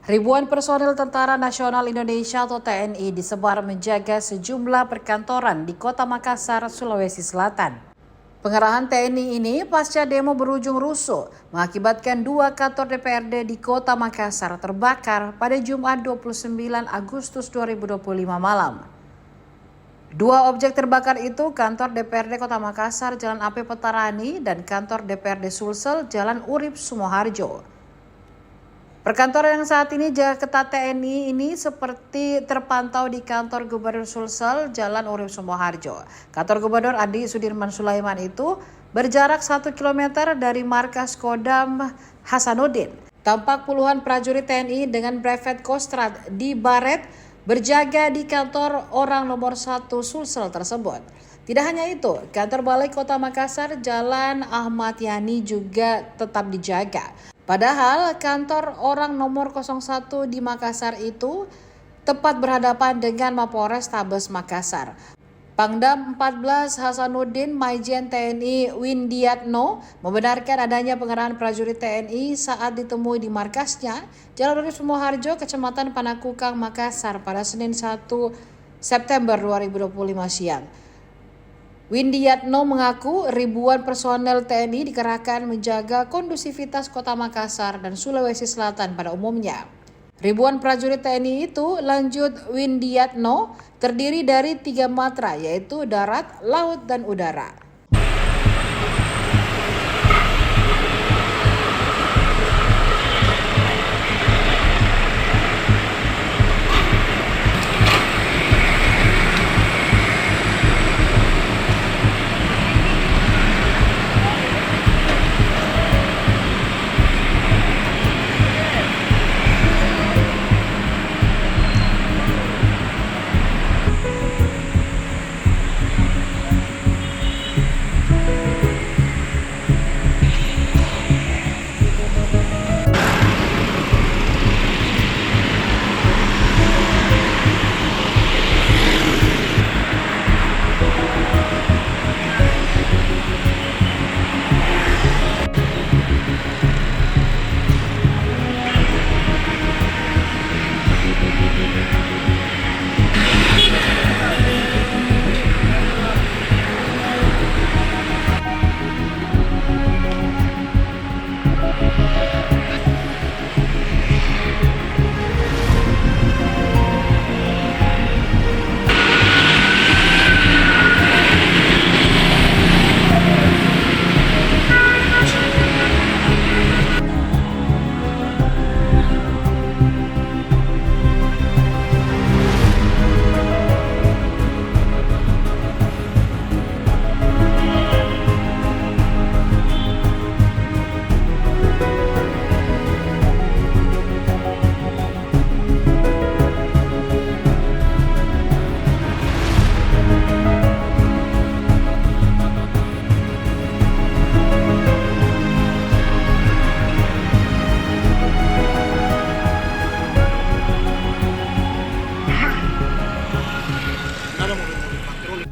Ribuan personil Tentara Nasional Indonesia atau TNI disebar menjaga sejumlah perkantoran di Kota Makassar, Sulawesi Selatan. Pengerahan TNI ini pasca demo berujung rusuh mengakibatkan 2 kantor DPRD di Kota Makassar terbakar pada Jumat 29 Agustus 2025 malam. 2 objek terbakar itu kantor DPRD Kota Makassar Jalan AP Petarani dan kantor DPRD Sulsel Jalan Urip Sumoharjo. Perkantoran yang saat ini jaga ketat TNI ini seperti terpantau di kantor Gubernur Sulsel Jalan Urip Sumoharjo. Kantor Gubernur Adi Sudirman Sulaiman itu berjarak 1 km dari markas Kodam Hasanuddin. Tampak puluhan prajurit TNI dengan brevet Kostrad di baret berjaga di kantor orang nomor 1 Sulsel tersebut. Tidak hanya itu, kantor Balai Kota Makassar Jalan Ahmad Yani juga tetap dijaga. Padahal kantor orang nomor 01 di Makassar itu tepat berhadapan dengan Mapores Tabes Makassar. Pangdam 14 Hasanuddin Maijen TNI Windiatno membenarkan adanya pengerahan prajurit TNI saat ditemui di markasnya Jalan Urip Sumoharjo, Kecamatan Panakukang, Makassar pada Senin 1 September 2025 siang. Windiatno mengaku ribuan personel TNI dikerahkan menjaga kondusivitas Kota Makassar dan Sulawesi Selatan pada umumnya. Ribuan prajurit TNI itu, lanjut Windiatno, terdiri dari 3 matra yaitu darat, laut, dan udara.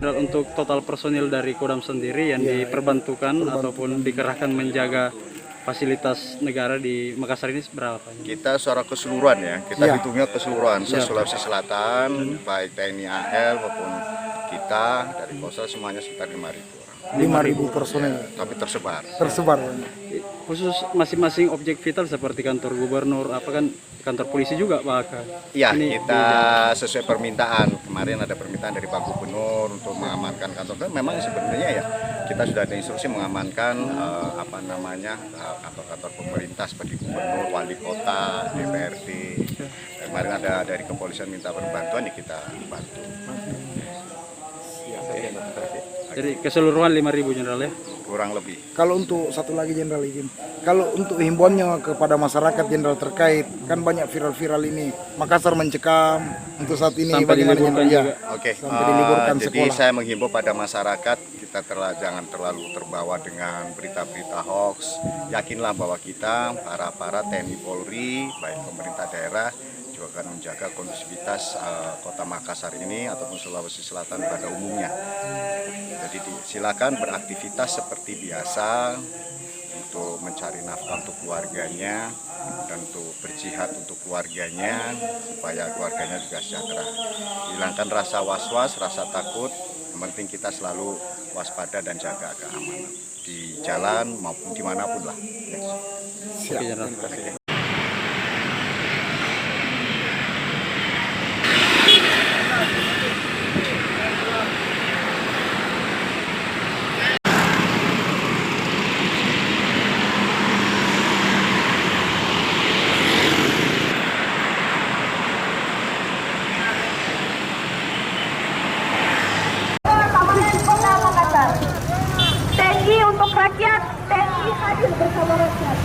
Dan untuk total personil dari Kodam sendiri yang diperbantukan ataupun dikerahkan menjaga fasilitas negara di Makassar ini berapa? Kita secara keseluruhan ya, kita hitungnya keseluruhan se-Sulawesi Selatan, baik TNI AL maupun kita dari Kostrad semuanya sekitar 5.000 orang. 5.000 personel. Tapi tersebar. Khusus masing-masing objek vital seperti kantor gubernur, apa kan kantor polisi juga Pak? Iya, kita sesuai permintaan. Kemarin ada permintaan dari Pak Gubernur untuk mengamankan kantor. Kan memang sebenarnya ya kita sudah ada instruksi mengamankan kantor-kantor pemerintah seperti gubernur, wali kota, DPRD. Kemarin ada dari kepolisian minta bantuan, ya kita bantu. Jadi keseluruhan 5.000 Jenderal ya? Kurang lebih. Kalau untuk satu lagi Jenderal izin, kalau untuk himbauannya kepada masyarakat Jenderal terkait, kan banyak viral-viral ini, Makassar mencekam untuk saat ini sampai bagaimana diliburkan Jenderal? juga. Oke, sampai diliburkan jadi sekolah. saya menghimbau pada masyarakat kita jangan terlalu terbawa dengan berita-berita hoax. Yakinlah bahwa kita para TNI Polri, baik pemerintah daerah juga akan menjaga kondusivitas Kota Makassar ini ataupun Sulawesi Selatan pada umumnya. Jadi silakan beraktivitas seperti biasa untuk mencari nafkah untuk keluarganya dan untuk berjihad untuk keluarganya supaya keluarganya juga sejahtera. Hilangkan rasa was-was, rasa takut. Yang penting kita selalu waspada dan jaga keamanan di jalan maupun dimanapun lah. Oke, Jenderal. Terima kasih. TNI untuk rakyat, TNI hadir bersama rakyat.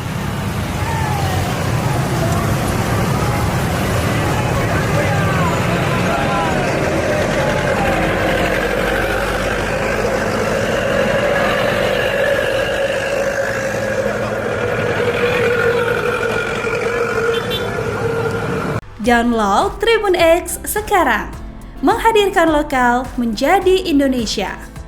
Download Tribun X sekarang, menghadirkan lokal menjadi Indonesia.